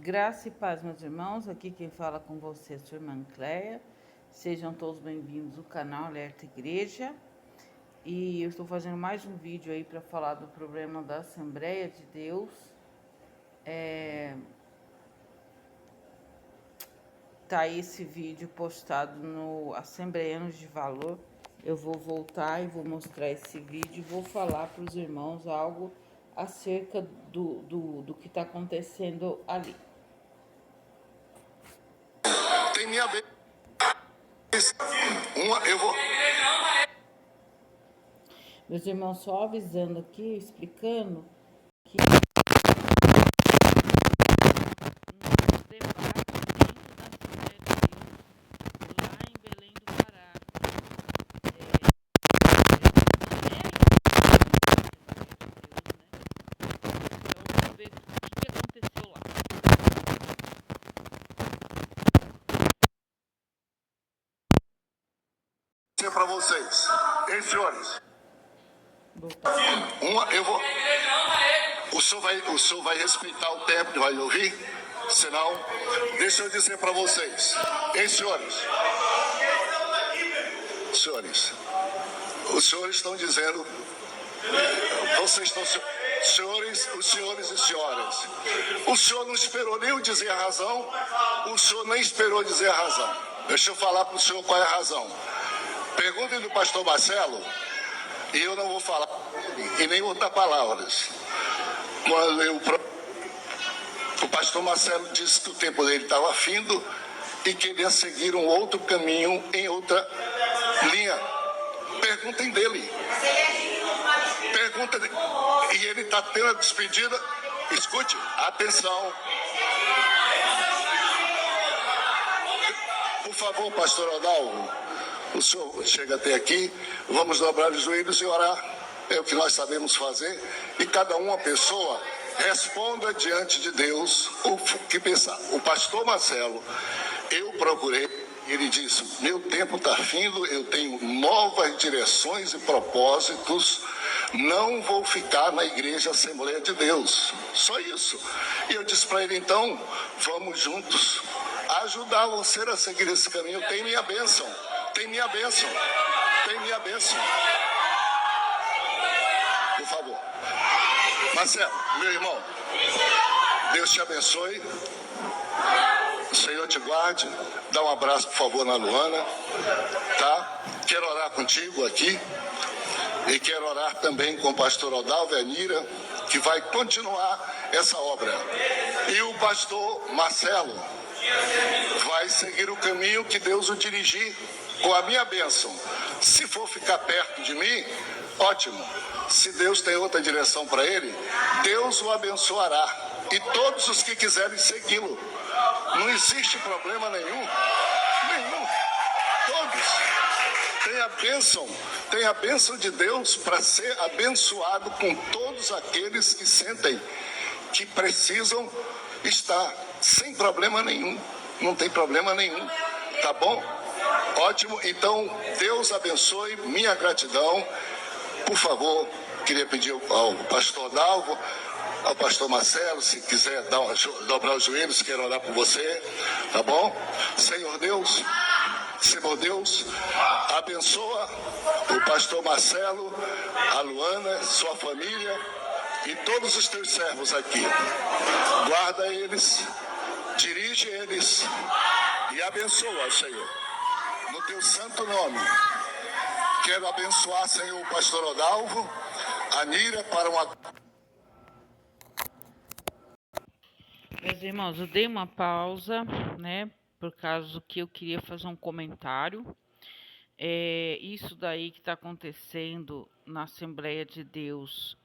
Graça e paz, meus irmãos. Aqui quem fala com você é sua irmã Cleia. Sejam todos bem-vindos ao canal Alerta Igreja. E eu estou fazendo mais um vídeo aí para falar do problema da Assembleia de Deus. Tá aí esse vídeo postado no Assembleanos de Valor. Eu vou voltar e vou mostrar esse vídeo e vou falar para os irmãos algo acerca do que está acontecendo ali. Tem minha vez. Eu vou. Meus irmãos, só avisando aqui, explicando que um debate dentro da Assembleia de Deus, lá em Belém do Pará, Então, vamos ver o que aconteceu lá. Para vocês, hein, senhores? Eu vou. O senhor vai respeitar o tempo, vai ouvir? Senão, deixa eu dizer para vocês, hein, senhores? Senhores, os senhores estão dizendo, vocês estão, os senhores e senhoras, o senhor não esperou nem eu dizer a razão, o senhor nem esperou dizer a razão. Deixa eu falar para o senhor qual é a razão. Perguntem do pastor Marcelo, e eu não vou falar e nem botar palavras. O pastor Marcelo disse que o tempo dele estava findo e queria seguir um outro caminho em outra linha. Perguntem dele. Pergunta dele. E ele está tendo a despedida. Escute, atenção. Por favor, pastor Odalvo, o senhor chega até aqui, vamos dobrar os joelhos e orar. É o que nós sabemos fazer. E cada uma pessoa responda diante de Deus o que pensar. O pastor Marcelo, eu procurei, ele disse, meu tempo está findo, eu tenho novas direções e propósitos, não vou ficar na igreja Assembleia de Deus. Só isso. E eu disse para ele, então, vamos juntos ajudar você a seguir esse caminho. Tem minha bênção. Tem minha bênção. Tem minha bênção. Por favor. Marcelo, meu irmão, Deus te abençoe. O Senhor te guarde. Dá um abraço, por favor, na Luana. Tá? Quero orar contigo aqui. E quero orar também com o pastor Odalvo e a Nira, que vai continuar essa obra. E o pastor Marcelo vai seguir o caminho que Deus o dirigir com a minha bênção. Se for ficar perto de mim, ótimo. Se Deus tem outra direção para ele, Deus o abençoará. E todos os que quiserem segui-lo. Não existe problema nenhum. Nenhum. Todos. Tem a bênção de Deus para ser abençoado com todos aqueles que sentem que precisam estar sem problema nenhum. Não tem problema nenhum. Tá bom? Ótimo. Então, Deus abençoe. Minha gratidão. Por favor, queria pedir ao pastor Dalvo, ao pastor Marcelo, se quiser dobrar os joelhos, quero orar por você. Tá bom? Senhor Deus, abençoa o pastor Marcelo, a Luana, sua família e todos os teus servos aqui. Guarda eles, dirige eles e abençoa, Senhor. No teu santo nome. Quero abençoar, Senhor, o pastor Odalvo, a Nira, para uma... Meus irmãos, eu dei uma pausa, né? Por causa que eu queria fazer um comentário. Isso daí que está acontecendo na Assembleia de Deus,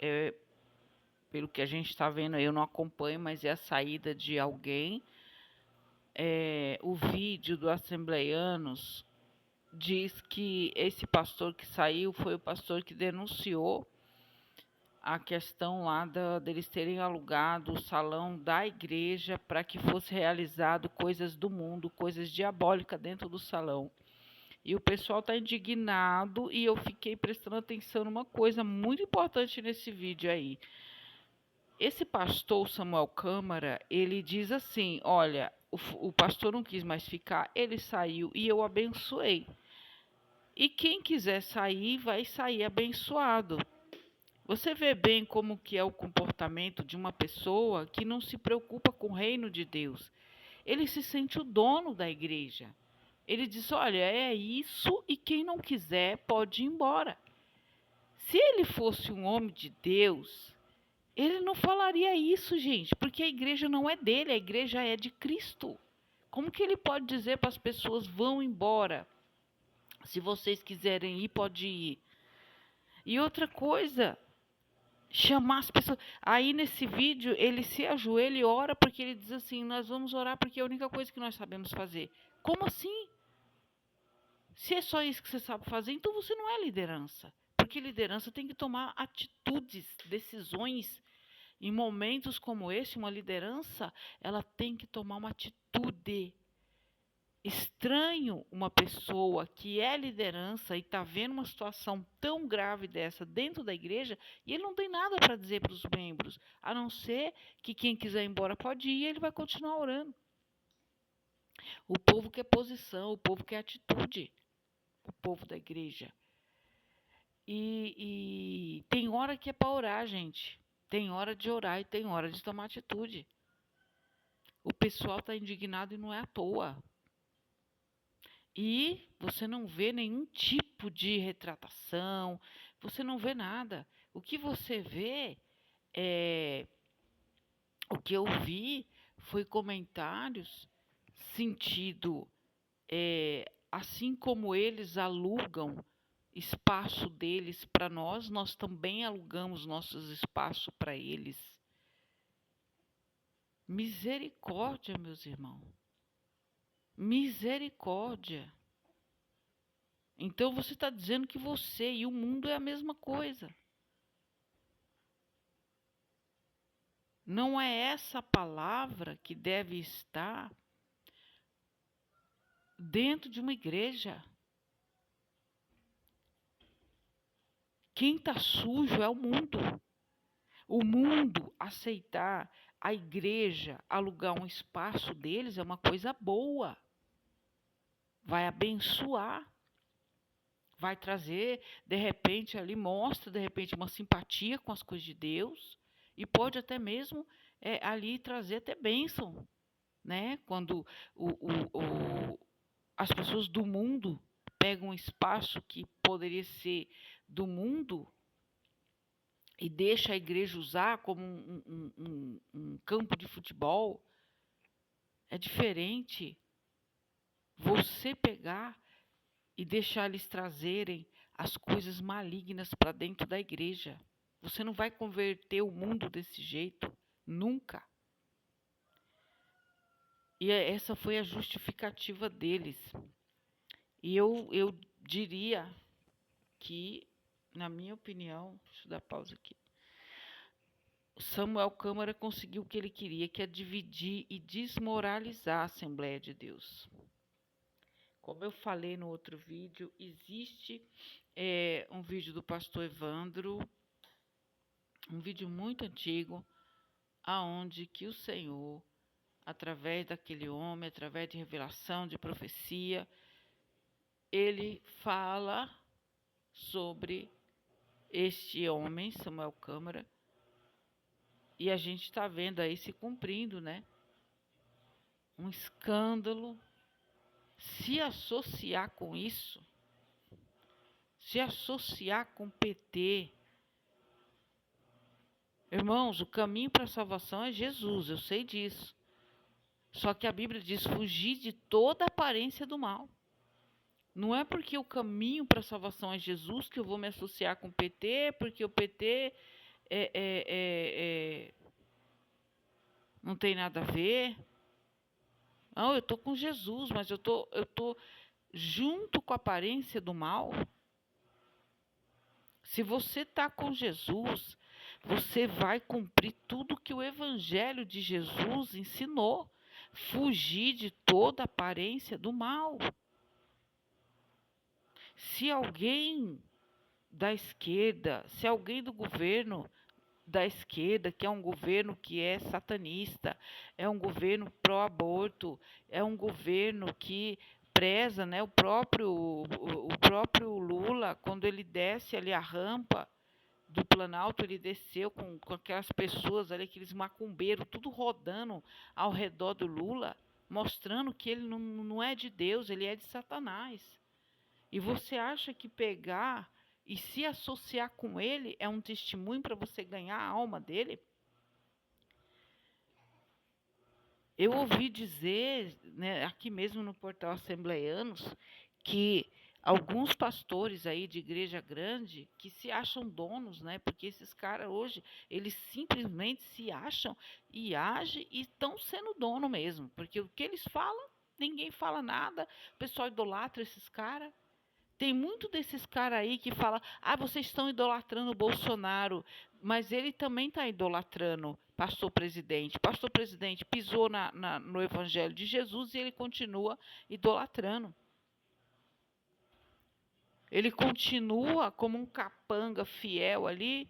pelo que a gente está vendo, eu não acompanho, mas é a saída de alguém. O vídeo do Assembleianos diz que esse pastor que saiu foi o pastor que denunciou a questão lá deles terem alugado o salão da igreja para que fosse realizado coisas do mundo, coisas diabólicas dentro do salão. E o pessoal está indignado e eu fiquei prestando atenção numa coisa muito importante nesse vídeo aí. Esse pastor Samuel Câmara, ele diz assim, olha, o pastor não quis mais ficar, ele saiu e eu abençoei. E quem quiser sair, vai sair abençoado. Você vê bem como que é o comportamento de uma pessoa que não se preocupa com o reino de Deus. Ele se sente o dono da igreja. Ele diz, olha, é isso e quem não quiser pode ir embora. Se ele fosse um homem de Deus, ele não falaria isso, gente, porque a igreja não é dele, a igreja é de Cristo. Como que ele pode dizer para as pessoas, vão embora? Se vocês quiserem ir, pode ir. E outra coisa, chamar as pessoas. Aí nesse vídeo ele se ajoelha e ora porque ele diz assim: nós vamos orar porque é a única coisa que nós sabemos fazer. Como assim? Se é só isso que você sabe fazer, então você não é liderança. Porque liderança tem que tomar atitudes, decisões. Em momentos como esse, uma liderança, ela tem que tomar uma atitude. Estranho uma pessoa que é liderança e está vendo uma situação tão grave dessa dentro da igreja e ele não tem nada para dizer para os membros, a não ser que quem quiser ir embora pode ir e ele vai continuar orando. O povo quer posição, o povo quer atitude, o povo da igreja. E tem hora que é para orar, gente. Tem hora de orar e tem hora de tomar atitude. O pessoal está indignado e não é à toa. E você não vê nenhum tipo de retratação, você não vê nada. O que você vê o que eu vi foi comentários sentido, assim como eles alugam espaço deles para nós, nós também alugamos nossos espaços para eles. Misericórdia, meus irmãos. Misericórdia. Então você está dizendo que você e o mundo é a mesma coisa. Não é essa palavra que deve estar dentro de uma igreja. Quem está sujo é o mundo. O mundo aceitar a igreja alugar um espaço deles é uma coisa boa. Vai abençoar. Vai trazer, de repente, ali mostra, de repente, uma simpatia com as coisas de Deus. E pode até mesmo ali trazer até bênção. Né? Quando as pessoas do mundo pegam um espaço que poderia ser do mundo e deixa a igreja usar como um campo de futebol, é diferente você pegar e deixar eles trazerem as coisas malignas para dentro da igreja. Você não vai converter o mundo desse jeito, nunca. E essa foi a justificativa deles. E eu diria que, na minha opinião, deixa eu dar pausa aqui, Samuel Câmara conseguiu o que ele queria, que é dividir e desmoralizar a Assembleia de Deus. Como eu falei no outro vídeo, existe um vídeo do pastor Evandro, um vídeo muito antigo, aonde que o Senhor, através daquele homem, através de revelação, de profecia, ele fala sobre este homem, Samuel Câmara, e a gente está vendo aí se cumprindo, né? Um escândalo. Se associar com isso, se associar com o PT. Irmãos, o caminho para a salvação é Jesus, eu sei disso. Só que a Bíblia diz fugir de toda aparência do mal. Não é porque o caminho para a salvação é Jesus que eu vou me associar com o PT, porque o PT não tem nada a ver. Não, eu estou com Jesus, mas eu tô junto com a aparência do mal. Se você está com Jesus, você vai cumprir tudo que o Evangelho de Jesus ensinou. Fugir de toda aparência do mal. Se alguém da esquerda, se alguém do governo da esquerda, que é um governo que é satanista, é um governo pró-aborto, é um governo que preza, né, o próprio Lula, quando ele desce ali a rampa do Planalto, ele desceu com aquelas pessoas ali, aqueles macumbeiros, tudo rodando ao redor do Lula, mostrando que ele não é de Deus, ele é de Satanás. E você acha que pegar e se associar com ele é um testemunho para você ganhar a alma dele? Eu ouvi dizer, né, aqui mesmo no portal Assembleianos, que alguns pastores aí de igreja grande que se acham donos, né? Porque esses caras hoje, eles simplesmente se acham e agem e estão sendo dono mesmo. Porque o que eles falam, ninguém fala nada, o pessoal idolatra esses caras. Tem muito desses caras aí que fala, vocês estão idolatrando o Bolsonaro, mas ele também está idolatrando pastor presidente. Pastor presidente pisou no evangelho de Jesus e ele continua idolatrando. Ele continua como um capanga fiel ali,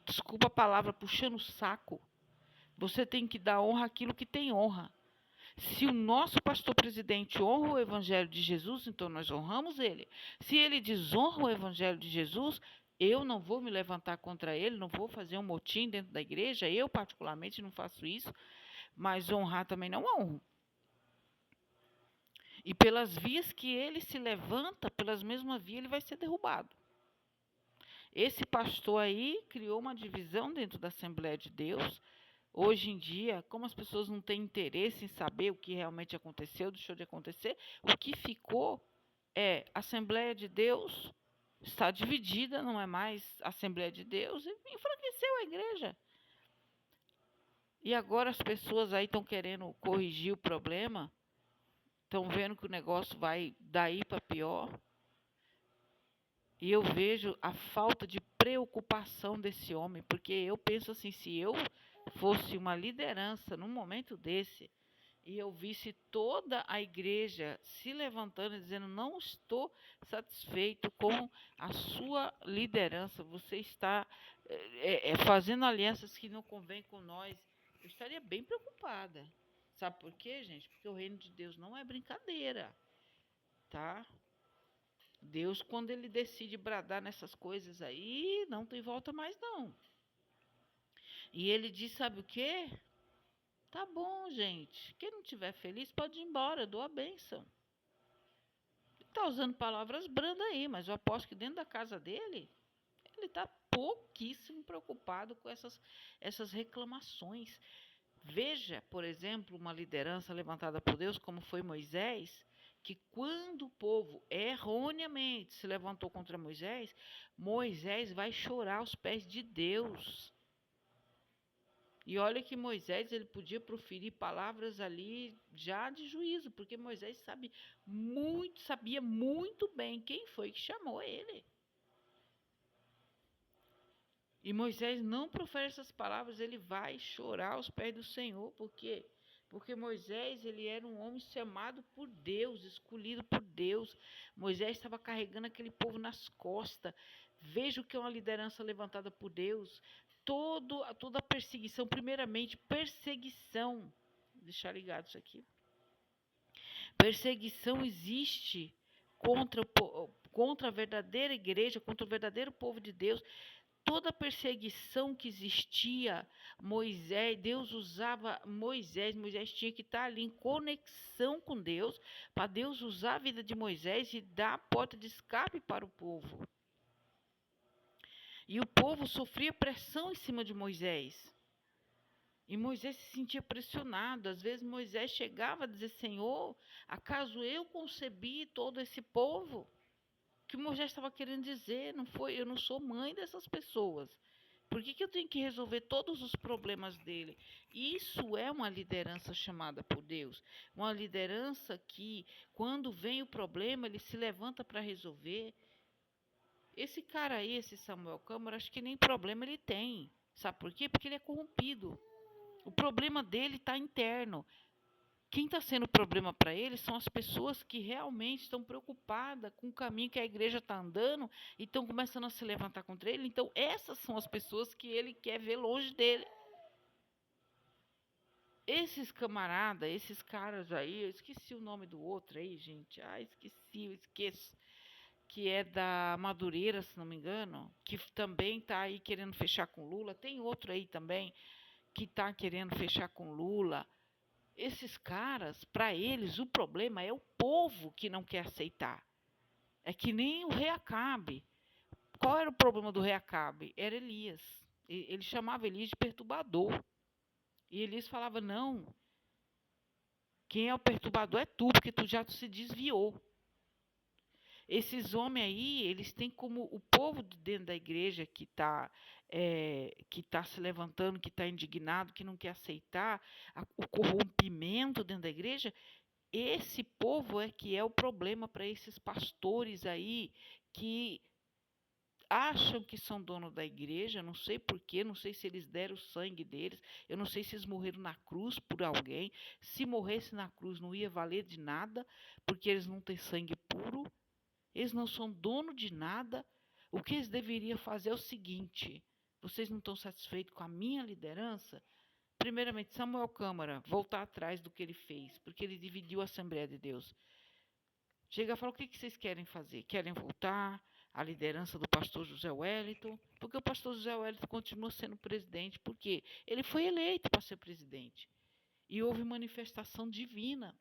desculpa a palavra, puxando o saco. Você tem que dar honra àquilo que tem honra. Se o nosso pastor presidente honra o evangelho de Jesus, então nós honramos ele. Se ele desonra o evangelho de Jesus, eu não vou me levantar contra ele, não vou fazer um motim dentro da igreja, eu particularmente não faço isso, mas honrar também não honro. E pelas vias que ele se levanta, pelas mesmas vias ele vai ser derrubado. Esse pastor aí criou uma divisão dentro da Assembleia de Deus. Hoje em dia, como as pessoas não têm interesse em saber o que realmente aconteceu, deixou de acontecer, o que ficou é a Assembleia de Deus está dividida, não é mais a Assembleia de Deus, e enfraqueceu a igreja. E agora as pessoas aí estão querendo corrigir o problema, estão vendo que o negócio vai daí para pior. E eu vejo a falta de preocupação desse homem, porque eu penso assim, se eu fosse uma liderança num momento desse, e eu visse toda a igreja se levantando e dizendo, não estou satisfeito com a sua liderança, você está fazendo alianças que não convêm com nós, eu estaria bem preocupada. Sabe por quê, gente? Porque o reino de Deus não é brincadeira, tá? Deus, quando ele decide bradar nessas coisas aí, não tem volta mais não. E ele diz, sabe o quê? Tá bom, gente. Quem não estiver feliz pode ir embora, eu dou a bênção. Ele está usando palavras brandas aí, mas eu aposto que dentro da casa dele, ele está pouquíssimo preocupado com essas reclamações. Veja, por exemplo, uma liderança levantada por Deus, como foi Moisés, que quando o povo erroneamente se levantou contra Moisés, Moisés vai chorar aos pés de Deus. E olha que Moisés, ele podia proferir palavras ali já de juízo, porque Moisés sabia muito bem quem foi que chamou ele. E Moisés não profere essas palavras, ele vai chorar aos pés do Senhor, porque Moisés, ele era um homem chamado por Deus, escolhido por Deus. Moisés estava carregando aquele povo nas costas. Veja o que é uma liderança levantada por Deus. Toda perseguição, primeiramente, perseguição. Vou deixar ligado isso aqui. Perseguição existe contra a verdadeira igreja, contra o verdadeiro povo de Deus. Toda perseguição que existia, Deus usava Moisés tinha que estar ali em conexão com Deus, para Deus usar a vida de Moisés e dar a porta de escape para o povo. E o povo sofria pressão em cima de Moisés. E Moisés se sentia pressionado. Às vezes Moisés chegava a dizer, Senhor, acaso eu concebi todo esse povo? O que Moisés estava querendo dizer, eu não sou mãe dessas pessoas. Por que eu tenho que resolver todos os problemas dele? Isso é uma liderança chamada por Deus. Uma liderança que, quando vem o problema, ele se levanta para resolver. Esse cara aí, esse Samuel Câmara, acho que nem problema ele tem. Sabe por quê? Porque ele é corrompido. O problema dele está interno. Quem está sendo problema para ele são as pessoas que realmente estão preocupadas com o caminho que a igreja está andando e estão começando a se levantar contra ele. Então, essas são as pessoas que ele quer ver longe dele. Esses camaradas, esses caras aí, eu esqueci o nome do outro aí, gente. Eu esqueço. Que é da Madureira, se não me engano, que também está aí querendo fechar com Lula. Tem outro aí também que está querendo fechar com Lula. Esses caras, para eles, o problema é o povo que não quer aceitar. É que nem o rei Acabe. Qual era o problema do rei Acabe? Era Elias. Ele chamava Elias de perturbador. E Elias falava, não, quem é o perturbador é tu, porque tu já se desviou. Esses homens aí, eles têm como o povo de dentro da igreja que tá se levantando, que está indignado, que não quer aceitar o corrompimento dentro da igreja. Esse povo é que é o problema para esses pastores aí que acham que são dono da igreja, não sei porquê, não sei se eles deram o sangue deles, eu não sei se eles morreram na cruz por alguém. Se morresse na cruz não ia valer de nada, porque eles não têm sangue puro, eles não são dono de nada. O que eles deveriam fazer é o seguinte: vocês não estão satisfeitos com a minha liderança? Primeiramente, Samuel Câmara, voltar atrás do que ele fez, porque ele dividiu a Assembleia de Deus. Chega e fala, o que vocês querem fazer? Querem voltar à liderança do pastor José Wellington? Porque o pastor José Wellington continua sendo presidente, porque ele foi eleito para ser presidente. E houve manifestação divina.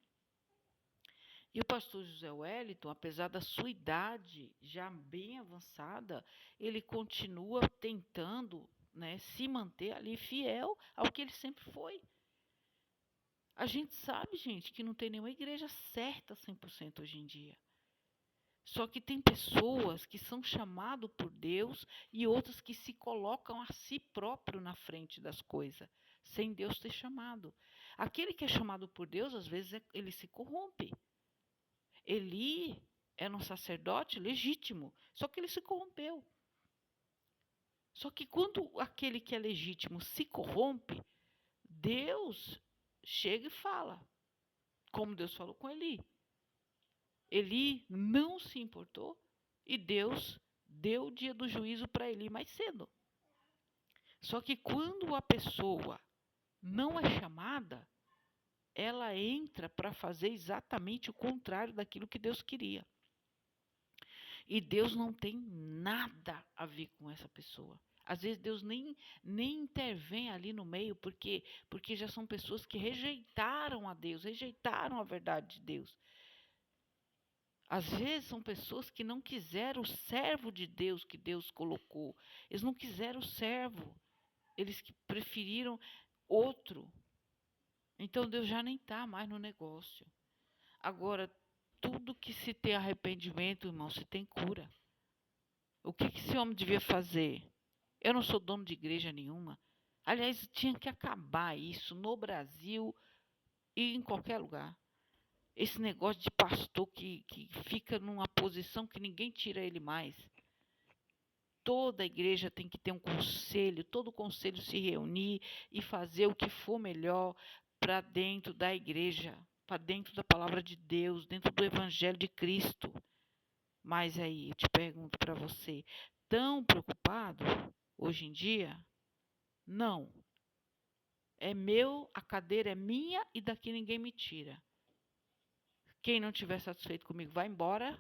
E o pastor José Wellington, apesar da sua idade já bem avançada, ele continua tentando, né, se manter ali fiel ao que ele sempre foi. A gente sabe, gente, que não tem nenhuma igreja certa 100% hoje em dia. Só que tem pessoas que são chamadas por Deus e outras que se colocam a si próprio na frente das coisas, sem Deus ter chamado. Aquele que é chamado por Deus, às vezes, ele se corrompe. Eli era um sacerdote legítimo, só que ele se corrompeu. Só que quando aquele que é legítimo se corrompe, Deus chega e fala, como Deus falou com Eli. Eli não se importou e Deus deu o dia do juízo para Eli mais cedo. Só que quando a pessoa não é chamada, ela entra para fazer exatamente o contrário daquilo que Deus queria. E Deus não tem nada a ver com essa pessoa. Às vezes Deus nem intervém ali no meio, porque já são pessoas que rejeitaram a Deus, rejeitaram a verdade de Deus. Às vezes são pessoas que não quiseram o servo de Deus que Deus colocou. Eles não quiseram o servo. Eles preferiram outro. Então Deus já nem está mais no negócio. Agora, tudo que se tem arrependimento, irmão, se tem cura. O que esse homem devia fazer? Eu não sou dono de igreja nenhuma. Aliás, tinha que acabar isso no Brasil e em qualquer lugar. Esse negócio de pastor que fica numa posição que ninguém tira ele mais. Toda igreja tem que ter um conselho, todo conselho se reunir e fazer o que for melhor para dentro da igreja, para dentro da palavra de Deus, dentro do evangelho de Cristo. Mas aí, eu te pergunto para você, tão preocupado hoje em dia? Não. É meu, a cadeira é minha e daqui ninguém me tira. Quem não estiver satisfeito comigo vai embora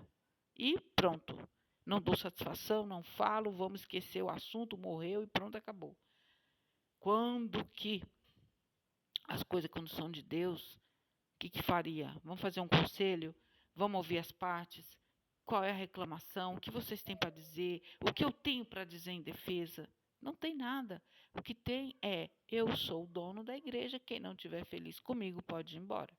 e pronto. Não dou satisfação, não falo, vamos esquecer o assunto, morreu e pronto, acabou. Quando que as coisas, quando são de Deus, o que faria? Vamos fazer um conselho? Vamos ouvir as partes? Qual é a reclamação? O que vocês têm para dizer? O que eu tenho para dizer em defesa? Não tem nada. O que tem é, eu sou o dono da igreja, quem não estiver feliz comigo pode ir embora.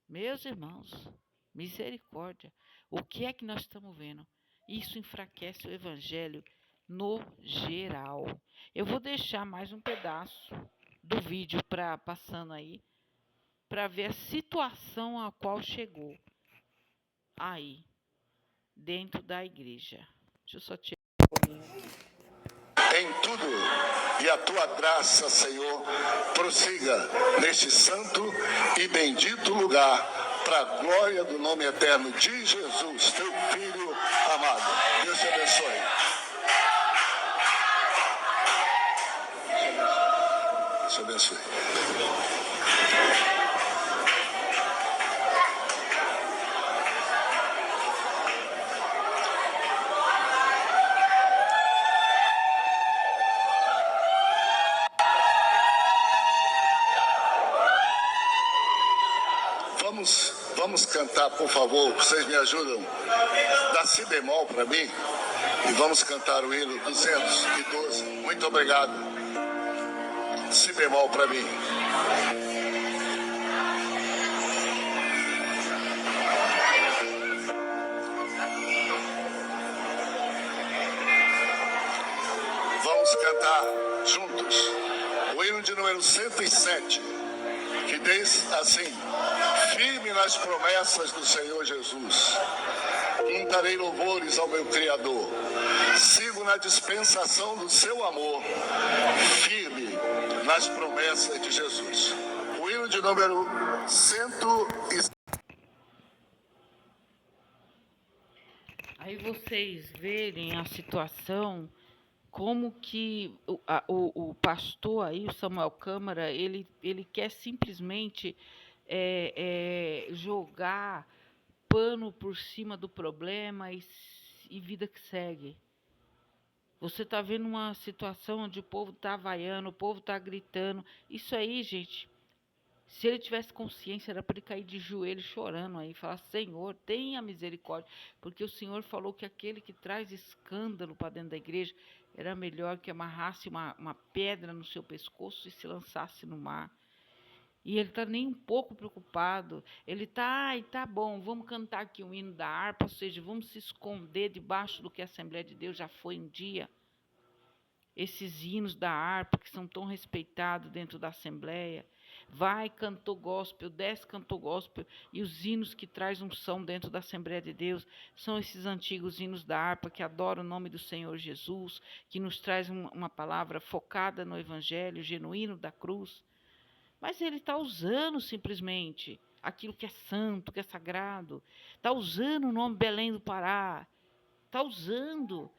Meus irmãos, misericórdia. O que é que nós estamos vendo? Isso enfraquece o evangelho no geral. Eu vou deixar mais um pedaço do vídeo passando aí, para ver a situação a qual chegou aí, dentro da igreja. Deixa eu só tirar um pouquinho. Em tudo e a tua graça, Senhor, prossiga neste santo e bendito lugar, para a glória do nome eterno de Jesus, teu Filho amado. Deus te abençoe. Deus te abençoe. Vamos cantar, por favor, vocês me ajudam. Dá si bemol para mim e vamos cantar o hino 212. Muito obrigado. Si bemol para mim. Vamos cantar juntos o hino de número 107, que diz assim: firme nas promessas do Senhor Jesus, cantarei louvores ao meu Criador, sigo na dispensação do seu amor, firme nas promessas de Jesus. O hino de número 107. Aí vocês verem a situação, como que o pastor aí, o Samuel Câmara, ele quer simplesmente jogar pano por cima do problema e vida que segue. Você está vendo uma situação onde o povo está vaiando, o povo está gritando. Isso aí, gente, se ele tivesse consciência, era para ele cair de joelho chorando aí, falar: Senhor, tenha misericórdia, porque o Senhor falou que aquele que traz escândalo para dentro da igreja era melhor que amarrasse uma pedra no seu pescoço e se lançasse no mar. E ele está nem um pouco preocupado. Ele está, tá bom, vamos cantar aqui um hino da harpa, ou seja, vamos se esconder debaixo do que a Assembleia de Deus já foi um dia. Esses hinos da harpa que são tão respeitados dentro da Assembleia. Vai, cantor gospel, desce, cantor gospel. E os hinos que traz unção dentro da Assembleia de Deus são esses antigos hinos da harpa que adoram o nome do Senhor Jesus, que nos traz uma palavra focada no Evangelho, genuíno da cruz. Mas ele está usando simplesmente aquilo que é santo, que é sagrado. Está usando o nome Belém do Pará. Está usando.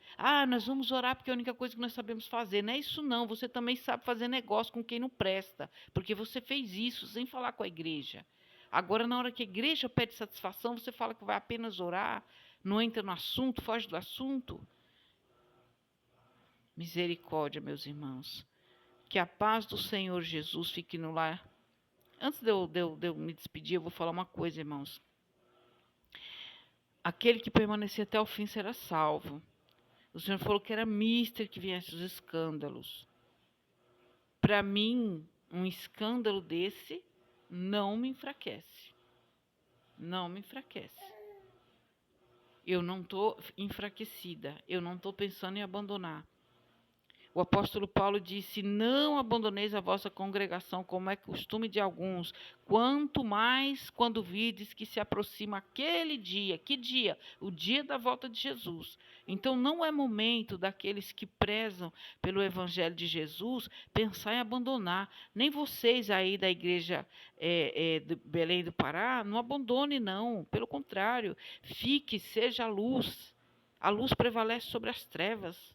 Nós vamos orar porque é a única coisa que nós sabemos fazer. Não é isso não. Você também sabe fazer negócio com quem não presta. Porque você fez isso sem falar com a igreja. Agora, na hora que a igreja pede satisfação, você fala que vai apenas orar. Não entra no assunto, foge do assunto. Misericórdia, meus irmãos. Que a paz do Senhor Jesus fique no lar. Antes de eu me despedir, eu vou falar uma coisa, irmãos. Aquele que permanecer até o fim será salvo. O Senhor falou que era mister que viesse os escândalos. Para mim, um escândalo desse não me enfraquece. Não me enfraquece. Eu não estou enfraquecida. Eu não estou pensando em abandonar. O apóstolo Paulo disse: não abandoneis a vossa congregação, como é costume de alguns, quanto mais quando vides que se aproxima aquele dia. Que dia? O dia da volta de Jesus. Então não é momento daqueles que prezam pelo evangelho de Jesus pensar em abandonar. Nem vocês aí da igreja de Belém do Pará, não abandone não. Pelo contrário, fique, seja a luz. A luz prevalece sobre as trevas.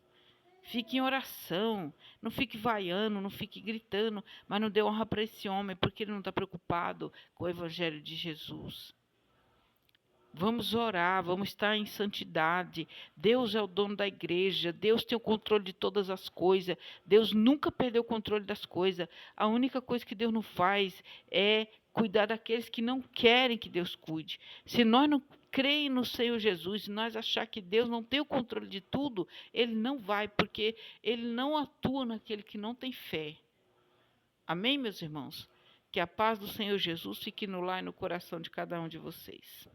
Fique em oração, não fique vaiando, não fique gritando, mas não dê honra para esse homem, porque ele não está preocupado com o evangelho de Jesus. Vamos orar, vamos estar em santidade. Deus é o dono da igreja, Deus tem o controle de todas as coisas, Deus nunca perdeu o controle das coisas. A única coisa que Deus não faz é cuidar daqueles que não querem que Deus cuide. Se nós não cremos no Senhor Jesus, se nós achar que Deus não tem o controle de tudo, Ele não vai, porque Ele não atua naquele que não tem fé. Amém, meus irmãos? Que a paz do Senhor Jesus fique no lar e no coração de cada um de vocês.